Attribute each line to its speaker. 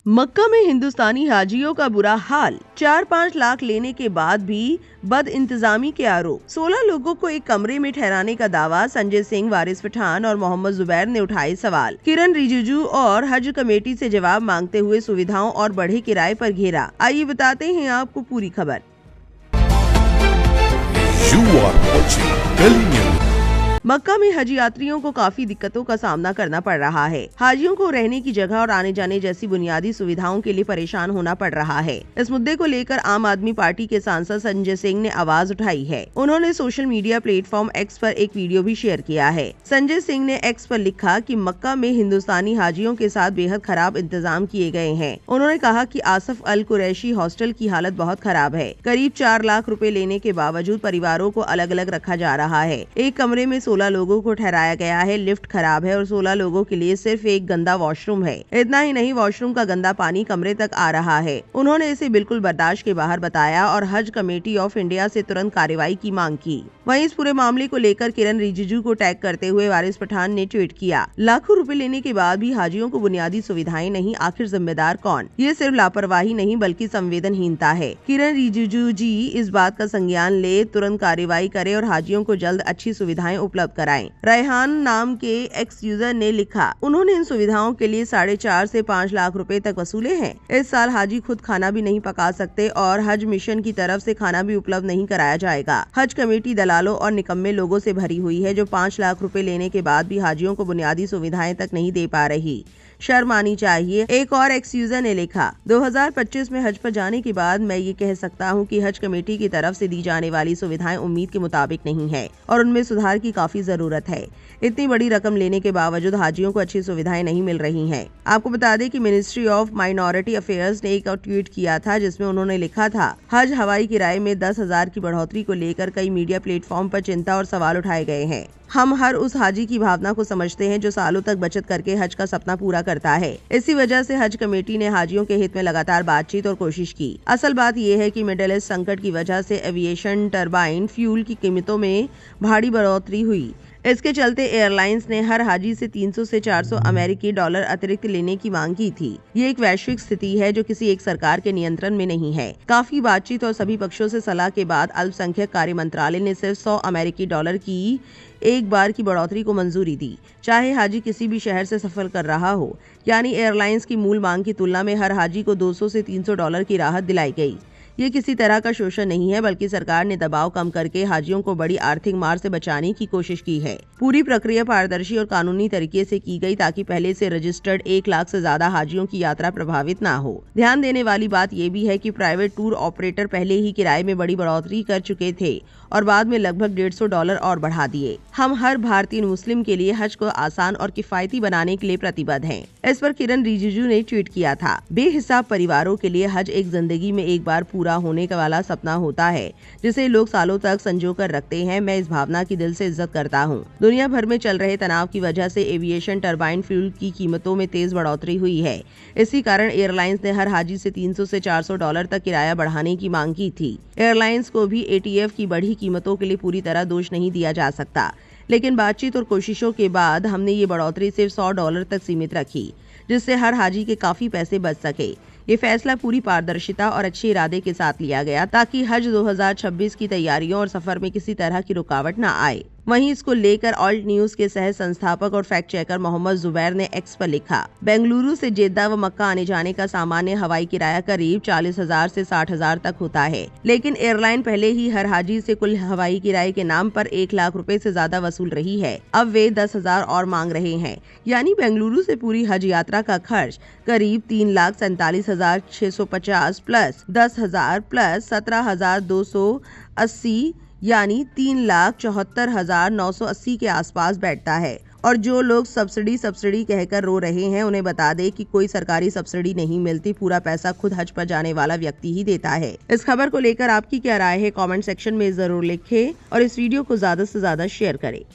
Speaker 1: मक्का में हिंदुस्तानी हाजियों का बुरा हाल, 4-5 लाख लेने के बाद भी बद इंतजामी के आरोप। 16 लोगों को एक कमरे में ठहराने का दावा। संजय सिंह, वारिस पठान और मोहम्मद जुबैर ने उठाए सवाल। किरण रिजिजू और हज कमेटी से जवाब मांगते हुए सुविधाओं और बढ़े किराए पर घेरा। आइए बताते हैं आपको पूरी खबर। मक्का में हज यात्रियों को काफी दिक्कतों का सामना करना पड़ रहा है। हाजियों को रहने की जगह और आने जाने जैसी बुनियादी सुविधाओं के लिए परेशान होना पड़ रहा है। इस मुद्दे को लेकर आम आदमी पार्टी के सांसद संजय सिंह ने आवाज उठाई है। उन्होंने सोशल मीडिया प्लेटफॉर्म एक्स पर एक वीडियो भी शेयर किया है। संजय सिंह ने एक्स पर लिखा कि मक्का में हिंदुस्तानी हाजियों के साथ बेहद खराब इंतजाम किए गए हैं। उन्होंने कहा कि आसफ अल कुरैशी हॉस्टल की हालत बहुत खराब है। करीब 4 लाख रुपए लेने के बावजूद परिवारों को अलग अलग रखा जा रहा है। एक कमरे में 16 लोगों को ठहराया गया है। लिफ्ट खराब है और 16 लोगों के लिए सिर्फ एक गंदा वॉशरूम है। इतना ही नहीं, वॉशरूम का गंदा पानी कमरे तक आ रहा है। उन्होंने इसे बिल्कुल बर्दाश्त के बाहर बताया और हज कमेटी ऑफ इंडिया से तुरंत कार्रवाई की मांग की। वहीं इस पूरे मामले को लेकर किरण रिजिजू को टैग करते हुए वारिस पठान ने ट्वीट किया, लाखों रुपए लेने के बाद भी हाजियों को बुनियादी सुविधाएं नहीं, आखिर जिम्मेदार कौन? ये सिर्फ लापरवाही नहीं बल्कि संवेदनहीनता है। किरण रिजिजू जी इस बात का संज्ञान ले, तुरंत कार्रवाई करे और हाजियों को जल्द अच्छी सुविधाएं उपलब्ध कराएं। रेहान नाम के एक्स यूजर ने लिखा, उन्होंने इन सुविधाओं के लिए 4.5 से 5 लाख रुपए तक वसूले हैं। इस साल हाजी खुद खाना भी नहीं पका सकते और हज मिशन की तरफ से खाना भी उपलब्ध नहीं कराया जाएगा। हज कमेटी दलालों और निकम्मे लोगों से भरी हुई है जो 5 लाख रुपए लेने के बाद भी हाजियों को बुनियादी सुविधाएं तक नहीं दे पा रही। शर्म आनी चाहिए। एक और एक्स यूजर ने लिखा, 2025 में हज पर जाने के बाद मैं ये कह सकता हूँ कि हज कमेटी की तरफ से दी जाने वाली सुविधाएं उम्मीद के मुताबिक नहीं है और उनमें सुधार की काफी जरूरत है। इतनी बड़ी रकम लेने के बावजूद हाजियों को अच्छी सुविधाएं नहीं मिल रही हैं। आपको बता दें कि मिनिस्ट्री ऑफ माइनॉरिटी अफेयर्स ने एक ट्वीट किया था जिसमें उन्होंने लिखा था, हज हवाई किराए में 10,000 की बढ़ोतरी को लेकर कई मीडिया प्लेटफॉर्म पर चिंता और सवाल उठाए गए हैं। हम हर उस हाजी की भावना को समझते हैं जो सालों तक बचत करके हज का सपना पूरा करता है। इसी वजह से हज कमेटी ने हाजियों के हित में लगातार बातचीत और कोशिश की। असल बात यह है कि मिडिल ईस्ट संकट की वजह से एविएशन टरबाइन फ्यूल की कीमतों में भारी बढ़ोतरी हुई। इसके चलते एयरलाइंस ने हर हाजी से 300 से 400 अमेरिकी डॉलर अतिरिक्त लेने की मांग की थी। ये एक वैश्विक स्थिति है जो किसी एक सरकार के नियंत्रण में नहीं है। काफी बातचीत और सभी पक्षों से सलाह के बाद अल्पसंख्यक कार्य मंत्रालय ने सिर्फ 100 अमेरिकी डॉलर की एक बार की बढ़ोतरी को मंजूरी दी, चाहे हाजी किसी भी शहर से सफर कर रहा हो। यानी एयरलाइंस की मूल मांग की तुलना में हर हाजी को 200 से 300 डॉलर की राहत दिलाई गई। ये किसी तरह का शोषण नहीं है बल्कि सरकार ने दबाव कम करके हाजियों को बड़ी आर्थिक मार से बचाने की कोशिश की है। पूरी प्रक्रिया पारदर्शी और कानूनी तरीके से की गई ताकि पहले से रजिस्टर्ड 1 लाख से ज्यादा हाजियों की यात्रा प्रभावित ना हो। ध्यान देने वाली बात ये भी है कि प्राइवेट टूर ऑपरेटर पहले ही किराए में बड़ी बढ़ोतरी कर चुके थे और बाद में लगभग 150 डॉलर और बढ़ा दिए। हम हर भारतीय मुस्लिम के लिए हज को आसान और किफायती बनाने के लिए प्रतिबद्ध हैं। इस पर किरण रिजिजू ने ट्वीट किया था, बेहिसाब परिवारों के लिए हज एक जिंदगी में एक बार पूरा होने का वाला सपना होता है जिसे लोग सालों तक संजो कर रखते हैं। मैं इस भावना की दिल से इज्जत करता हूँ। दुनिया भर में चल रहे तनाव की वजह से एविएशन टरबाइन फ्यूल की कीमतों में तेज बढ़ोतरी हुई है। इसी कारण एयरलाइंस ने हर हाजी से 300 से 400 डॉलर तक किराया बढ़ाने की मांग की थी। एयरलाइंस को भी ATF की बढ़ी कीमतों के लिए पूरी तरह दोष नहीं दिया जा सकता, लेकिन बातचीत और कोशिशों के बाद हमने ये बढ़ोतरी सिर्फ 100 डॉलर तक सीमित रखी, जिससे हर हाजी के काफी पैसे बच सके। ये फैसला पूरी पारदर्शिता और अच्छे इरादे के साथ लिया गया ताकि हज 2026 की तैयारियों और सफर में किसी तरह की रुकावट न आए। वहीं इसको लेकर ऑल्ट न्यूज के सह संस्थापक और फैक्ट चेकर मोहम्मद जुबैर ने एक्स पर लिखा, बेंगलुरु से जेद्दा व मक्का आने जाने का सामान्य हवाई किराया करीब 40,000 से 60,000 तक होता है, लेकिन एयरलाइन पहले ही हर हाजी से कुल हवाई किराए के नाम पर 1 लाख रुपए से ज्यादा वसूल रही है। अब वे 10,000 और मांग रहे हैं। यानी बेंगलुरु से पूरी हज यात्रा का खर्च करीब 3,47,650 प्लस 10,000 प्लस 17,280 यानी 3,74,980 के आसपास बैठता है। और जो लोग सब्सिडी कहकर रो रहे हैं उन्हें बता दे कि कोई सरकारी सब्सिडी नहीं मिलती, पूरा पैसा खुद हज पर जाने वाला व्यक्ति ही देता है। इस खबर को लेकर आपकी क्या राय है कमेंट सेक्शन में जरूर लिखें और इस वीडियो को ज्यादा से ज्यादा शेयर करें।